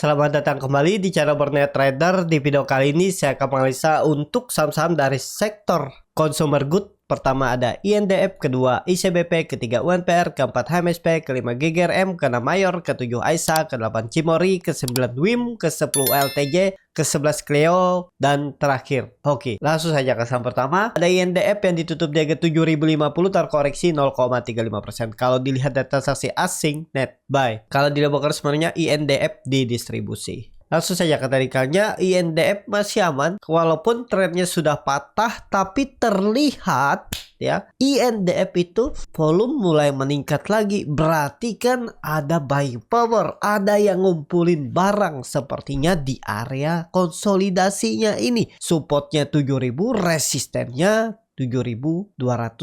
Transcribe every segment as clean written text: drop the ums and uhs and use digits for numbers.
Selamat datang kembali di channel Berniat Trader. Di video kali ini saya akan menganalisa untuk saham-saham dari sektor consumer good. Pertama ada INDF, kedua ICBP, ketiga UNPR, keempat HMSP, kelima GGRM, keenam Mayor, ketujuh AISA, kedelapan Cimori, ke-9 WIM, ke-10 LTJ, ke-11 Clio, dan terakhir Hoki. Langsung saja ke saham pertama. Ada INDF yang ditutup di harga 7.050 terkoreksi 0,35%. Kalau dilihat data transaksi asing net buy. Kalau dilihat sebenarnya INDF di distribusi. Langsung saja ke teknikalnya, INDF masih aman walaupun trennya sudah patah, tapi terlihat ya INDF itu volume mulai meningkat lagi, berarti kan ada buying power, ada yang ngumpulin barang sepertinya di area konsolidasinya ini. Supportnya 7.000, resistennya 7.200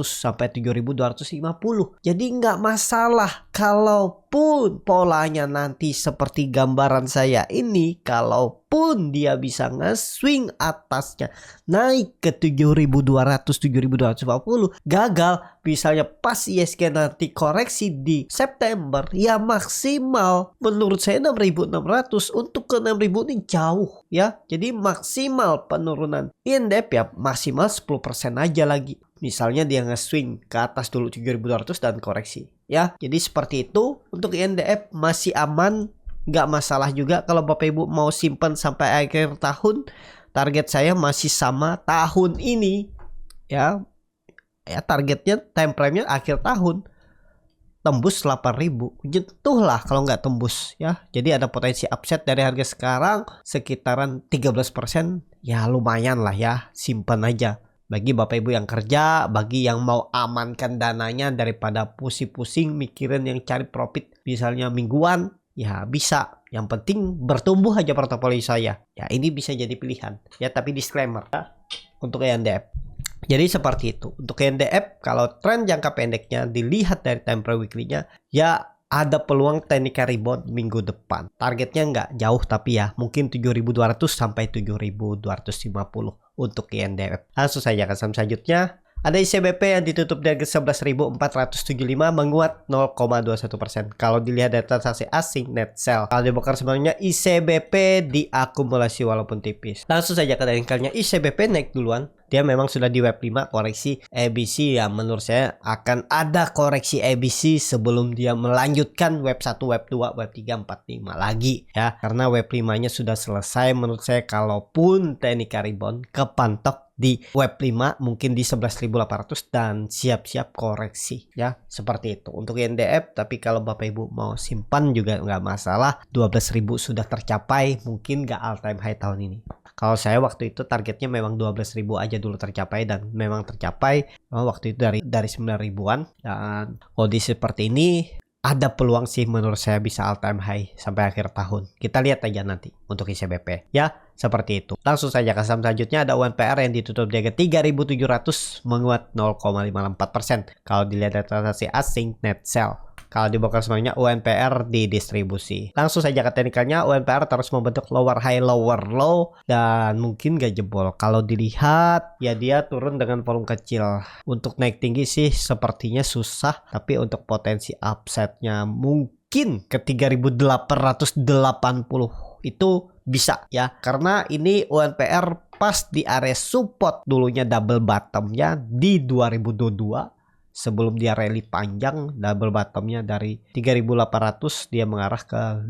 sampai 7.250. Jadi nggak masalah kalaupun polanya nanti seperti gambaran saya ini, kalaupun dia bisa nge-swing atasnya naik ke 7.200 7.250, gagal misalnya pas ISG nanti koreksi di September, ya maksimal menurut saya 6.600. Untuk ke 6.000 ini jauh ya. Jadi maksimal penurunan INDF ya maksimal 10% aja lagi. Misalnya dia nge-swing ke atas dulu 7.200 dan koreksi ya. Jadi seperti itu. Untuk INDF masih aman, nggak masalah juga kalau Bapak Ibu mau simpan sampai akhir tahun. Target saya masih sama tahun ini ya. Ya targetnya time frame-nya akhir tahun tembus 8.000, jatuhlah kalau nggak tembus ya. Jadi ada potensi upset dari harga sekarang sekitaran 13%. Ya lumayan lah ya, simpan aja bagi Bapak Ibu yang kerja, bagi yang mau amankan dananya daripada pusing-pusing mikirin yang cari profit misalnya mingguan. Ya bisa, yang penting bertumbuh aja portofolio saya ya. Ini bisa jadi pilihan ya, tapi disclaimer ya, untuk INDF. Jadi seperti itu. Untuk INDF, kalau tren jangka pendeknya dilihat dari time frame weekly-nya, ya ada peluang technical rebound minggu depan. Targetnya nggak jauh, tapi ya mungkin 7.200 sampai 7.250 untuk INDF. Langsung saja ke saham selanjutnya. Ada ICBP yang ditutup di harga 11.475 menguat 0,21%. Kalau dilihat data transaksi asing net sell. Kalau dibongkar sebenarnya ICBP diakumulasi walaupun tipis. Langsung saja ke teknikalnya, ICBP naik duluan. Dia memang sudah di web 5 koreksi ABC ya, menurut saya akan ada koreksi ABC sebelum dia melanjutkan web 1, web 2, web 3, 4, 5 lagi ya. Karena web 5-nya sudah selesai menurut saya. Kalaupun technical rebound kepantok di web 5 mungkin di 11.800 dan siap-siap koreksi ya, seperti itu untuk INDF. Tapi kalau Bapak Ibu mau simpan juga nggak masalah, 12.000 sudah tercapai, mungkin nggak all time high tahun ini. Kalau saya waktu itu targetnya memang 12.000 aja dulu tercapai, dan memang tercapai waktu itu dari 9.000-an. Dan kondisi seperti ini ada peluang sih menurut saya bisa all time high sampai akhir tahun. Kita lihat aja nanti untuk ICBP ya, seperti itu. Langsung saja ke saham selanjutnya. Ada UNPR yang ditutup di harga 3.700 menguat 0,54%. Kalau dilihat data transaksi asing net sell. Kalau dibongkar semuanya UNPR di distribusi. Langsung saja ke teknikalnya, UNPR terus membentuk lower high lower low dan mungkin gak jebol. Kalau dilihat ya dia turun dengan volume kecil. Untuk naik tinggi sih sepertinya susah, tapi untuk potensi upside-nya mungkin ke 3.880 itu bisa ya. Karena ini UNPR pas di area support dulunya double bottomnya di 2022. Sebelum dia rally panjang, double bottomnya dari 3.800 dia mengarah ke 5.000.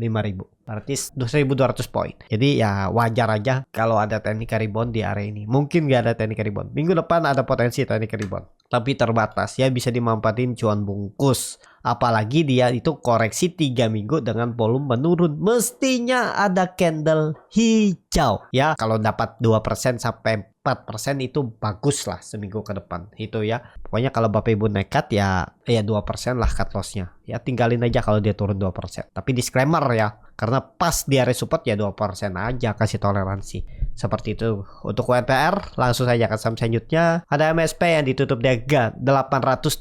Berarti 2.200 poin. Jadi ya wajar aja kalau ada technical rebound di area ini. Mungkin nggak ada technical rebound. Minggu depan ada potensi technical rebound, tapi terbatas ya, bisa dimanfaatin cuan bungkus. Apalagi dia itu koreksi 3 minggu dengan volume menurun. Mestinya ada candle hijau ya. Kalau dapat 2% sampai 4% itu bagus lah seminggu ke depan itu ya. Pokoknya kalau Bapak Ibu nekat ya 2% lah cut lossnya ya, tinggalin aja kalau dia turun 2%. Tapi disclaimer ya, karena pas di area support ya 2% aja, kasih toleransi seperti itu. Untuk UNPR langsung saja ke saham selanjutnya. Ada MSP yang ditutup di harga 885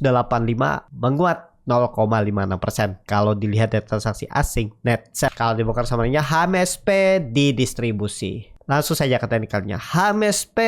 menguat 0,56%. Kalau dilihat data transaksi asing net sell. Kalau dibongkar samanya HMSP di distribusi. Langsung saja ke teknikalnya. HMSP,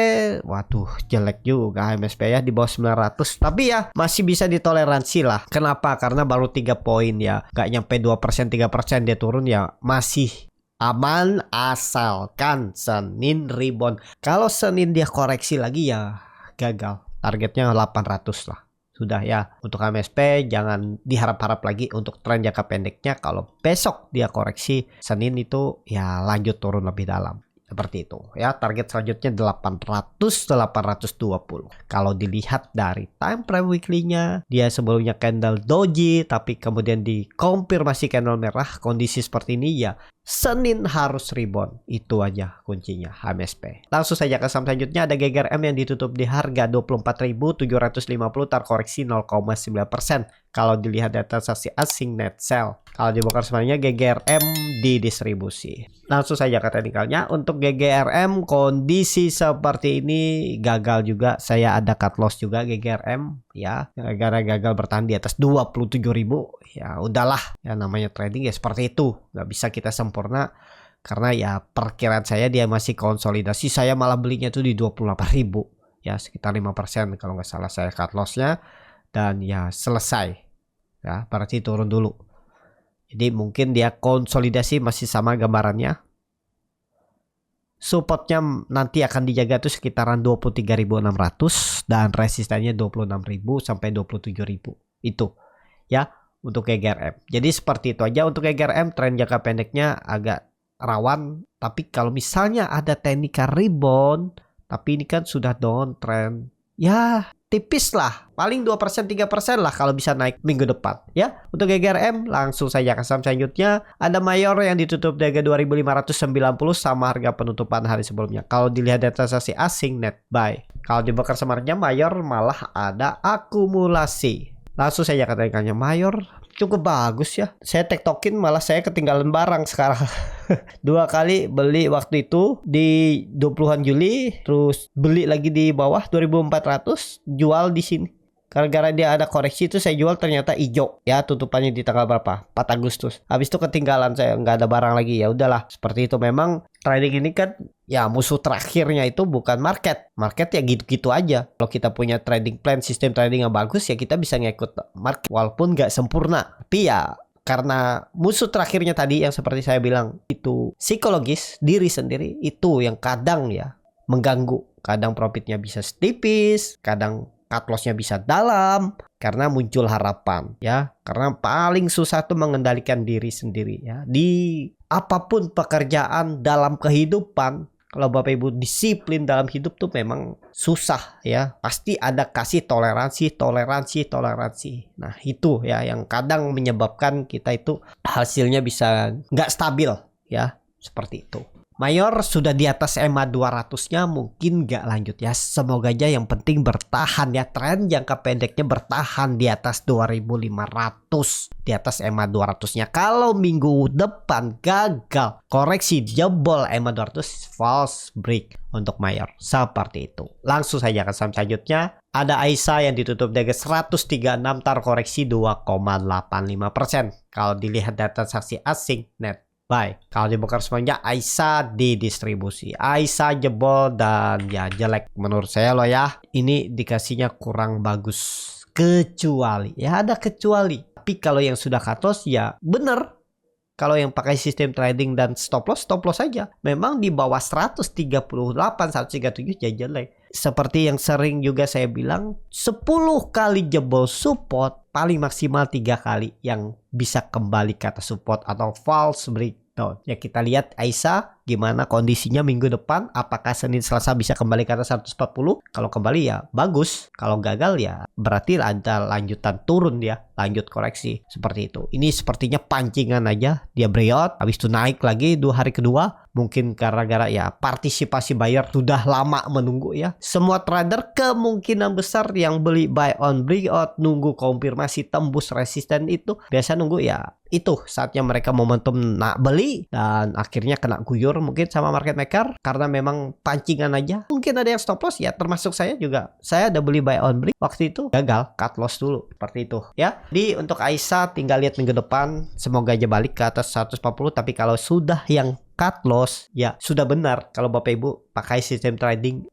waduh jelek juga HMSP ya, di bawah 900. Tapi ya masih bisa ditoleransi lah. Kenapa? Karena baru 3 poin ya. Gak nyampe 2%, 3% dia turun ya, masih aman asalkan Senin rebound. Kalau Senin dia koreksi lagi ya gagal. Targetnya 800 lah. Sudah ya, untuk MSP jangan diharap-harap lagi untuk tren jangka pendeknya. Kalau besok dia koreksi, Senin itu ya lanjut turun lebih dalam. Seperti itu ya, target selanjutnya 800-820. Kalau dilihat dari time frame weekly-nya, dia sebelumnya candle doji tapi kemudian dikonfirmasi candle merah, kondisi seperti ini ya Senin harus rebound. Itu aja kuncinya HMSP. Langsung saja ke saham selanjutnya, ada GGRM yang ditutup di harga 24.750, terkoreksi 0,9%. Kalau dilihat data transaksi asing net sell. Kalau dibongkar semuanya GGRM di distribusi. Langsung saja ke teknikalnya. Untuk GGRM kondisi seperti ini gagal juga. Saya ada cut loss juga GGRM ya. Gara-gara gagal bertahan di atas 27.000. Ya udahlah. Ya namanya trading ya seperti itu. Nggak bisa kita sempurna. Karena ya perkiraan saya dia masih konsolidasi. Saya malah belinya tuh di 28.000. Ya sekitar 5% kalau nggak salah saya cut lossnya. Dan ya selesai. Ya berarti turun dulu. Jadi mungkin dia konsolidasi masih sama gambarannya. Supportnya nanti akan dijaga tuh sekitaran 23.600 dan resistannya 26.000 sampai 27.000. Itu ya untuk GGRM. Jadi seperti itu aja untuk GGRM. Tren jangka pendeknya agak rawan. Tapi kalau misalnya ada technical rebound, tapi ini kan sudah downtrend. Ya tipis lah, paling 2% 3% lah kalau bisa naik minggu depan ya. Untuk GGRM langsung saja ke saham selanjutnya, ada Mayor yang ditutup di harga 2.590 sama harga penutupan hari sebelumnya. Kalau dilihat data transaksi asing net buy. Kalau dibongkar semarnya Mayor malah ada akumulasi. Langsung saja ke teknikalnya, Mayor cukup bagus ya. Saya tektokin malah saya ketinggalan barang sekarang. 2 kali beli waktu itu di 20-an Juli, terus beli lagi di bawah 2.400, jual di sini. Gara-gara dia ada koreksi itu saya jual ternyata hijau ya, tutupannya di tanggal berapa? 4 Agustus. Habis itu ketinggalan, saya nggak ada barang lagi. Ya udahlah, seperti itu. Memang trading ini kan ya musuh terakhirnya itu bukan market. Market ya gitu-gitu aja. Kalau kita punya trading plan, sistem trading yang bagus ya kita bisa ngikut market walaupun nggak sempurna. Tapi ya karena musuh terakhirnya tadi yang seperti saya bilang itu psikologis, diri sendiri, itu yang kadang ya mengganggu. Kadang profitnya bisa tipis, kadang cut loss-nya bisa dalam karena muncul harapan ya. Karena paling susah tuh mengendalikan diri sendiri ya. Di apapun pekerjaan dalam kehidupan, kalau Bapak Ibu disiplin dalam hidup tuh memang susah ya. Pasti ada kasih toleransi. Nah itu ya yang kadang menyebabkan kita itu hasilnya bisa nggak stabil ya. Seperti itu. Mayor sudah di atas EMA 200-nya mungkin nggak lanjut ya. Semoga aja yang penting bertahan ya. Tren jangka pendeknya bertahan di atas 2.500. Di atas EMA 200-nya. Kalau minggu depan gagal koreksi jebol EMA 200, false break untuk Mayor. Seperti itu. Langsung saja ke saham selanjutnya. Ada Aisa yang ditutup di harga 136, terkoreksi 2,85%. Kalau dilihat data transaksi asing net buy. Kalau dibongkar semuanya Aisa di distribusi. Aisa jebol dan ya jelek menurut saya loh ya. Ini dikasihnya kurang bagus. Kecuali ya ada kecuali. Tapi kalau yang sudah cut loss ya bener. Kalau yang pakai sistem trading dan stop loss aja. Memang di bawah 138, 137 ya jelek. Seperti yang sering juga saya bilang, 10 kali jebol support, paling maksimal 3 kali yang bisa kembali ke atas support atau false breakdown. Ya kita lihat Aisa gimana kondisinya minggu depan. Apakah Senin Selasa bisa kembali ke atas 140? Kalau kembali ya bagus. Kalau gagal ya berarti ada lanjutan turun dia. Lanjut koreksi. Seperti itu. Ini sepertinya pancingan aja. Dia breakout. Habis itu naik lagi 2 hari kedua. Mungkin gara-gara ya partisipasi buyer sudah lama menunggu ya. Semua trader kemungkinan besar yang beli buy on breakout, nunggu konfirmasi tembus resisten itu. Biasa nunggu ya itu saatnya mereka momentum nak beli. Dan akhirnya kena guyur mungkin sama market maker. Karena memang pancingan aja. Mungkin ada yang stop loss ya. Termasuk saya juga. Saya ada beli buy on break. Waktu itu gagal. Cut loss dulu. Seperti itu ya. Jadi untuk Aisa tinggal lihat minggu depan. Semoga aja balik ke atas 140. Tapi kalau sudah yang cut loss ya sudah benar kalau Bapak Ibu pakai sistem trading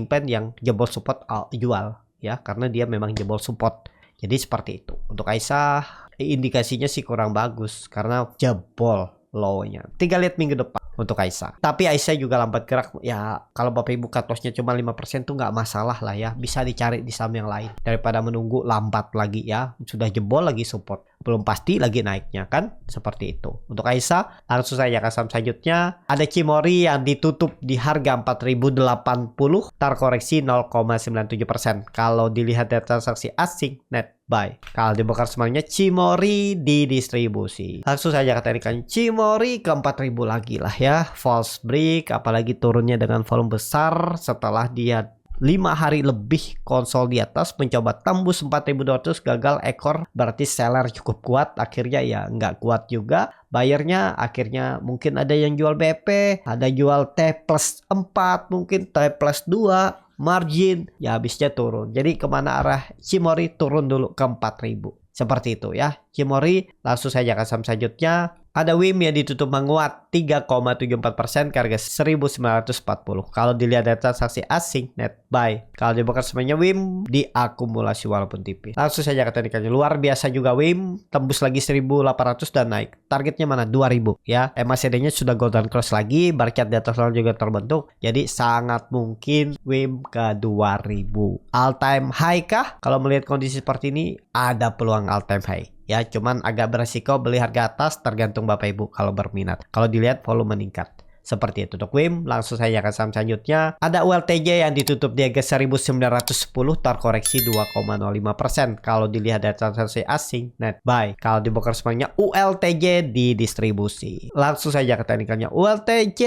plan yang jebol support jual ya, karena dia memang jebol support. Jadi seperti itu. Untuk Aisa indikasinya sih kurang bagus karena jebol low-nya. Tinggal lihat minggu depan untuk Aisyah. Tapi Aisyah juga lambat gerak. Ya kalau Bapak Ibu cut loss-nya cuma 5% tuh nggak masalah lah ya. Bisa dicari di saham yang lain daripada menunggu lambat lagi ya. Sudah jebol lagi support. Belum pasti lagi naiknya kan. Seperti itu. Untuk Aisyah langsung saja ke saham selanjutnya. Ada Cimori yang ditutup di harga 4.080. Terkoreksi 0,97%. Kalau dilihat dari transaksi asing net buy. Kalau dibongkar semuanya Cimori di distribusi. Langsung saja katakan Cimori ke 4.000 lagi lah ya. False break apalagi turunnya dengan volume besar setelah dia 5 hari lebih konsol di atas mencoba tembus 4.200 gagal ekor, berarti seller cukup kuat, akhirnya ya nggak kuat juga bayarnya, akhirnya mungkin ada yang jual BP, ada jual T plus 4, mungkin T plus 2 margin, ya habisnya turun. Jadi kemana arah Cimori? Turun dulu ke 4.000 seperti itu ya. Cimori langsung saja ke saham selanjutnya. Ada WIM yang ditutup menguat 3,74% ke harga 1940. Kalau dilihat dari transaksi asing net buy. Kalau dibongkar semuanya WIM diakumulasi walaupun tipis. Langsung saja ke teknikalnya. Luar biasa juga WIM tembus lagi 1800 dan naik. Targetnya mana? 2000 ya. MACD-nya sudah golden cross lagi. Bar chart di atas lalu juga terbentuk. Jadi sangat mungkin WIM ke 2000. All time high kah? Kalau melihat kondisi seperti ini ada peluang all time high. Ya, cuman agak beresiko beli harga atas tergantung Bapak Ibu kalau berminat. Kalau dilihat volume meningkat. Seperti itu untuk WIM. Langsung saja ke saham selanjutnya. Ada ULTJ yang ditutup di harga 1910 terkoreksi 2,05%. Kalau dilihat dari transaksi asing net buy. Kalau dibongkar semuanya ULTJ di distribusi. Langsung saja ke teknikalnya. ULTJ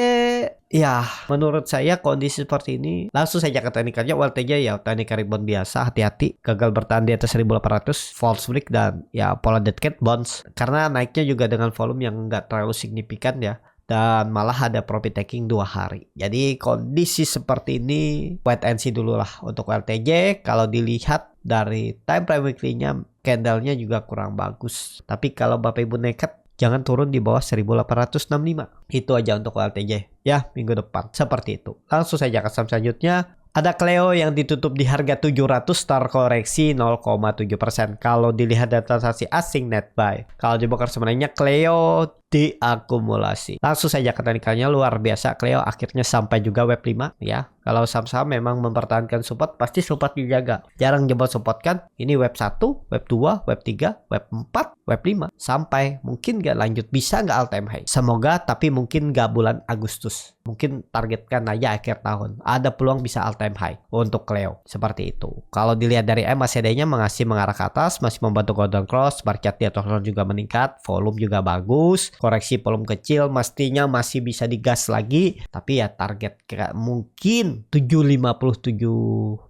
ya, menurut saya kondisi seperti ini langsung saja ke teknikalnya. ULTJ ya teknikal rebound biasa, hati-hati gagal bertahan di atas 1800 false break dan ya pola dead cat bounce karena naiknya juga dengan volume yang enggak terlalu signifikan ya, dan malah ada profit taking 2 hari. Jadi kondisi seperti ini wait and see dulu lah untuk ULTJ. Kalau dilihat dari time frame weekly-nya candle-nya juga kurang bagus. Tapi kalau Bapak Ibu nekat jangan turun di bawah 1865. Itu aja untuk ULTJ ya minggu depan. Seperti itu. Langsung saja ke saham selanjutnya. Ada Cleo yang ditutup di harga 700 terkoreksi 0,7%. Kalau dilihat dari transaksi asing net buy. Kalau dibongkar sebenarnya Cleo diakumulasi. Langsung saja ke teknikalnya. Luar biasa Cleo akhirnya sampai juga web 5 ya. Kalau saham-saham memang mempertahankan support pasti support dijaga. Jarang jebol support kan. Ini web 1, web 2, web 3, web 4, web 5 sampai mungkin nggak lanjut, bisa nggak all time high. Semoga, tapi mungkin nggak bulan Agustus. Mungkin targetkan aja akhir tahun. Ada peluang bisa all time high untuk Cleo. Seperti itu. Kalau dilihat dari MACD-nya masih mengarah ke atas, masih membantu golden cross, bar chart di atas juga meningkat, volume juga bagus. Koreksi volume kecil mestinya masih bisa digas lagi, tapi ya target kira mungkin 750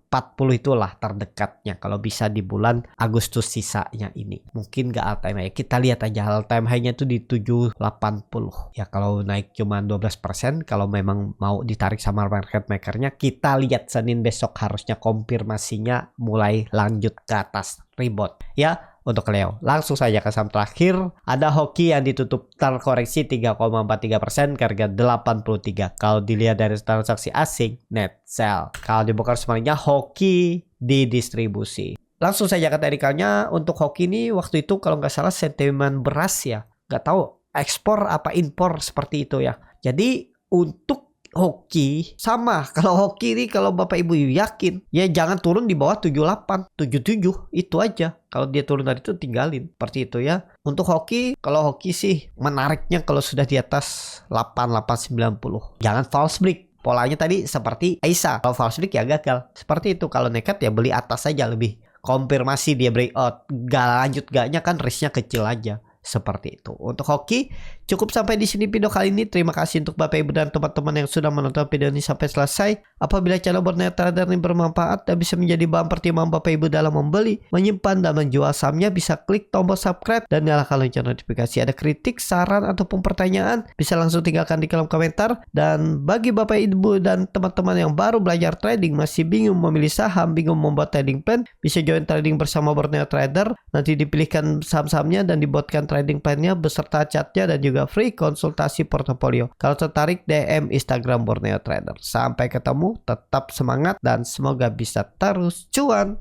740 itulah terdekatnya kalau bisa di bulan Agustus sisanya ini. Mungkin nggak all time high. Kita lihat aja all time high-nya tuh di 780. Ya kalau naik cuma 12%, kalau memang mau ditarik sama market maker-nya, kita lihat Senin besok harusnya konfirmasinya mulai lanjut ke atas rebound. Ya, untuk Cleo. Langsung saja ke saham terakhir. Ada Hoki yang ditutup terkoreksi 3,43% ke harga 83. Kalau dilihat dari transaksi asing, net sell. Kalau dibongkar semuanya Hoki di distribusi. Langsung saja ke teknikalnya. Untuk Hoki ini waktu itu kalau nggak salah sentimen beras ya. Nggak tahu ekspor apa impor seperti itu ya. Jadi untuk Hoki sama, kalau Hoki ini kalau Bapak Ibu yakin ya jangan turun di bawah 78, 77 itu aja. Kalau dia turun dari itu tinggalin seperti itu ya. Untuk Hoki, kalau Hoki sih menariknya kalau sudah di atas 8890. Jangan false break. Polanya tadi seperti Aisyah, kalau false break ya gagal. Seperti itu. Kalau nekat ya beli atas saja, lebih konfirmasi dia breakout. Gak lanjut gaknya kan risknya kecil aja. Seperti itu. Untuk Hoki cukup sampai di sini video kali ini. Terima kasih untuk Bapak Ibu dan teman-teman yang sudah menonton video ini sampai selesai. Apabila channel Borneo Trader ini bermanfaat dan bisa menjadi bahan pertimbangan Bapak Ibu dalam membeli, menyimpan dan menjual sahamnya, bisa klik tombol subscribe dan nyalakan lonceng notifikasi. Ada kritik, saran ataupun pertanyaan, bisa langsung tinggalkan di kolom komentar. Dan bagi Bapak Ibu dan teman-teman yang baru belajar trading, masih bingung memilih saham, bingung membuat trading plan, bisa join trading bersama Borneo Trader. Nanti dipilihkan saham-sahamnya dan dibuatkan trading plan-nya beserta chatnya dan juga free konsultasi portofolio. Kalau tertarik, DM Instagram Borneo Trader. Sampai ketemu, tetap semangat dan semoga bisa terus cuan.